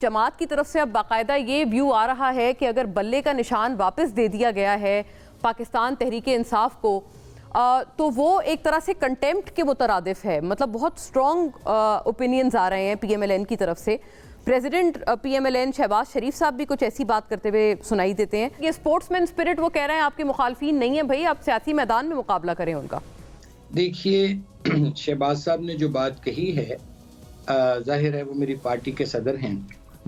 जमात की तरफ से अब बाकायदा ये व्यू आ रहा है कि अगर बल्ले का निशान वापस दे दिया गया है पाकिस्तान तहरीक इंसाफ को तो वो एक तरह से कंटेम्प्ट के मुतरादिफ है। मतलब बहुत स्ट्रॉन्ग ओपिनियंस आ रहे हैं पीएमएलएन की तरफ से। प्रेसिडेंट पीएमएलएन शहबाज शरीफ साहब भी कुछ ऐसी बात करते हुए सुनाई देते हैं। ये स्पोर्ट्समैन स्पिरिट वो कह रहे हैं आपके मुखालफीन नहीं है भाई, आप सियासी मैदान में मुकाबला करें उनका। देखिए, शहबाज साहब ने जो बात कही है जाहिर है वो मेरी पार्टी के सदर हैं।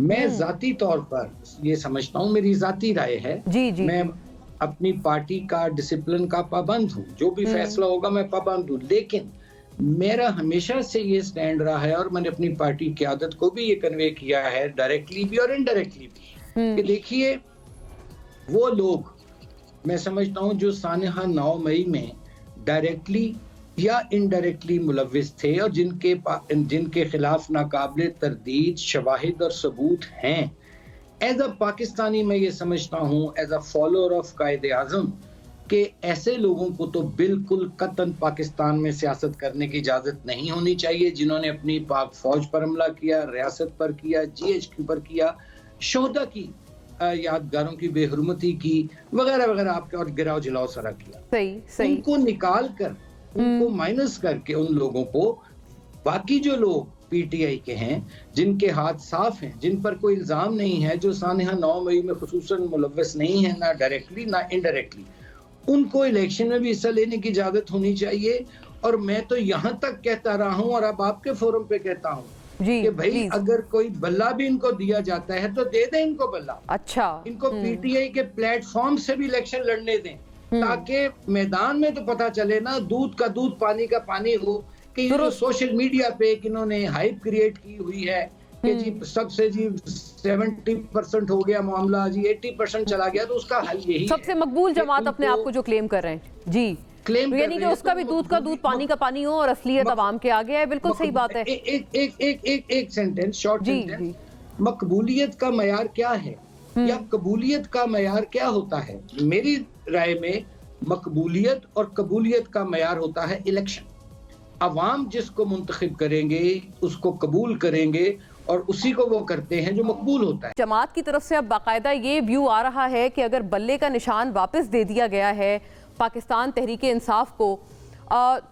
मैं जाती तौर पर ये समझता हूँ, मेरी जाती राय है, जी। मैं अपनी पार्टी का डिसिप्लिन का पाबंद हूँ, जो भी फैसला होगा मैं पाबंद हूँ। लेकिन मेरा हमेशा से ये स्टैंड रहा है और मैंने अपनी पार्टी की आदत को भी ये कन्वे किया है, डायरेक्टली भी और इनडायरेक्टली भी, कि देखिए वो लोग मैं समझता हूँ जो सानहा 9 मई में डायरेक्टली या इनडायरेक्टली मुलव्विस थे और जिनके खिलाफ नाकाबिले तरदीद शवाहिद और सबूत हैं। एज अ पाकिस्तानी मैं ये समझता हूँ, एज अ फॉलोअर ऑफ कायदे आज़म, कि ऐसे लोगों को तो बिल्कुल कतन पाकिस्तान में सियासत करने की इजाज़त नहीं होनी चाहिए, जिन्होंने अपनी पाक फौज पर हमला किया, रियासत पर किया, GHQ पर किया, शोहदा की यादगारों की बेहुरमती की, वगैरह वगैरह, आपके और गिराव जलाओ सरा किया। सही उनको निकाल कर, उनको माइनस करके उन लोगों को, बाकी जो लोग पीटीआई के हैं जिनके हाथ साफ हैं, जिन पर कोई इल्जाम नहीं है, जो सानहा 9 मई में खुसूसन मुलव्वस नहीं है, ना डायरेक्टली ना इनडायरेक्टली, उनको इलेक्शन में भी हिस्सा लेने की इजाजत होनी चाहिए। और मैं तो यहाँ तक कहता रहा हूँ और अब आपके फोरम पे कहता हूँ कि भाई अगर कोई बल्ला भी इनको दिया जाता है तो दे दें इनको बल्ला। अच्छा, इनको पीटीआई के प्लेटफॉर्म से भी इलेक्शन लड़ने दें, ताकि मैदान में तो पता चले ना, दूध का दूध पानी का पानी हो, कि जो सोशल मीडिया पे इन्होंने हाइप क्रिएट की हुई है कि जी सबसे जी 70% हो गया मामला, जी 80% चला गया, तो उसका हल यही सबसे मकबूल जमात अपने आप को जो क्लेम कर रहे हैं जी, क्लेम यानी कि उसका भी दूध का दूध पानी का पानी हो और असलियत अवाम के आगे है। बिल्कुल सही बात है। एक सेंटेंस, शॉर्ट सेंटेंस, मकबूलियत का मयार क्या है या कबूलियत का मयार क्या होता है? मेरी राय में मकबूलियत और कबूलियत का मयार होता है इलेक्शन। अवाम जिसको मुंतखब करेंगे उसको कबूल करेंगे और उसी को वो करते हैं जो मकबूल होता है। जमात की तरफ से अब बाकायदा ये व्यू आ रहा है कि अगर बल्ले का निशान वापस दे दिया गया है पाकिस्तान तहरीक इंसाफ को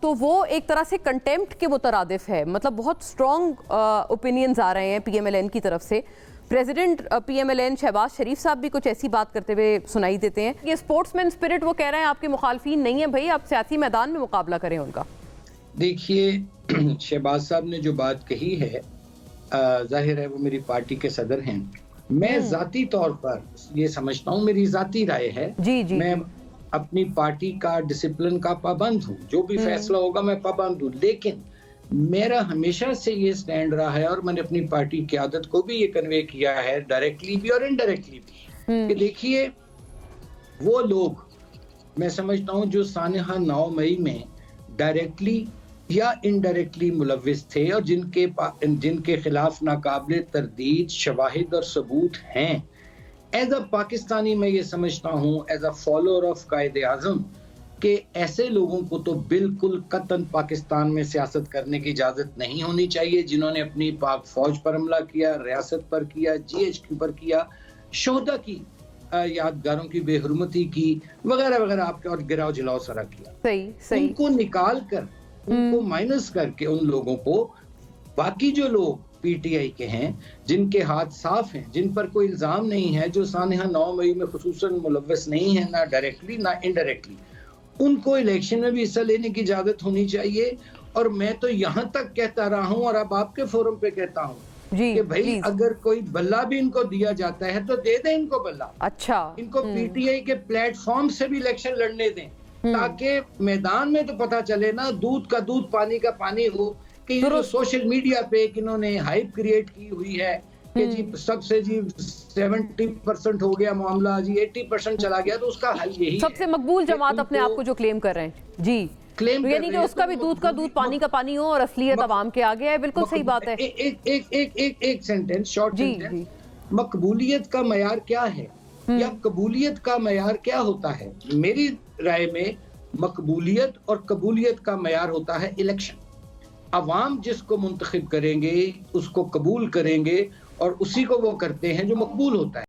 तो वो एक तरह से कंटेम्प्ट के मुतरादिफ है। मतलब बहुत स्ट्रॉन्ग ओपिनियंस आ रहे हैं पीएमएलएन की तरफ से। प्रेसिडेंट पीएमएलएन शहबाज शरीफ साहब भी कुछ ऐसी बात करते हुए सुनाई देते हैं। ये स्पोर्ट्समैन स्पिरिट वो कह रहे हैं आपके मुखालफीन नहीं है भाई, आप सियासी मैदान में मुकाबला करें उनका। देखिए, शहबाज साहब ने जो बात कही है जाहिर है वो मेरी पार्टी के सदर हैं। मैं जाती तौर पर ये समझता हूँ, मेरी जाती राय है, जी। मैं अपनी पार्टी का डिसिप्लिन का पाबंद हूँ, जो भी फैसला होगा मैं पाबंद हूँ। लेकिन मेरा हमेशा से ये स्टैंड रहा है और मैंने अपनी पार्टी की आदत को भी ये कन्वे किया है, डायरेक्टली भी और इनडायरेक्टली भी, कि देखिए वो लोग मैं समझता हूँ जो सानहा 9 मई में डायरेक्टली या इनडायरेक्टली मुलव्विस थे और जिनके खिलाफ नाकाबिले तरदीद शवाहिद और सबूत हैं। एज अ पाकिस्तानी मैं ये समझता हूँ, एज अ फॉलोअर ऑफ कायदे आज़म, कि ऐसे लोगों को तो बिल्कुल कतन पाकिस्तान में सियासत करने की इजाज़त नहीं होनी चाहिए, जिन्होंने अपनी पाक फौज पर हमला किया, रियासत पर किया, GHQ पर किया, शोहदा की यादगारों की बेहुरमती की, वगैरह वगैरह, आपके और गिराव जलाओ सरा किया। सही। उनको निकाल कर, उनको माइनस करके उन लोगों को, बाकी जो लोग पीटीआई के हैं जिनके हाथ साफ हैं, जिन पर कोई इल्जाम नहीं है, जो सानहा 9 मई में खुसूसन मुलव्वस नहीं है, ना डायरेक्टली ना इनडायरेक्टली, उनको इलेक्शन में भी हिस्सा लेने की इजाजत होनी चाहिए। और मैं तो यहाँ तक कहता रहा हूँ और अब आपके फोरम पे कहता हूँ कि भाई अगर कोई बल्ला भी इनको दिया जाता है तो दे दें इनको बल्ला। अच्छा, इनको पीटीआई के प्लेटफॉर्म से भी इलेक्शन लड़ने दें, ताकि मैदान में तो पता चले ना, दूध का दूध पानी का पानी हो, कि जो सोशल मीडिया पे इन्होंने हाइप क्रिएट की हुई है कि जी सबसे जी 70% हो गया मामला, जी 80% चला गया, तो उसका हल यही सबसे मकबूल जमात अपने आप को जो क्लेम कर रहे हैं जी, क्लेम यानी कि उसका भी दूध का दूध पानी का पानी हो और असलियत अवाम के आगे है। बिल्कुल सही बात है। एक सेंटेंस, शॉर्ट सेंटेंस, मकबूलियत का मयार क्या है या कबूलियत का मयार क्या होता है? मेरी राय में मकबूलियत और कबूलियत का मयार होता है इलेक्शन। अवाम जिसको मुंतखब करेंगे उसको कबूल करेंगे और उसी को वो करते हैं जो मकबूल होता है।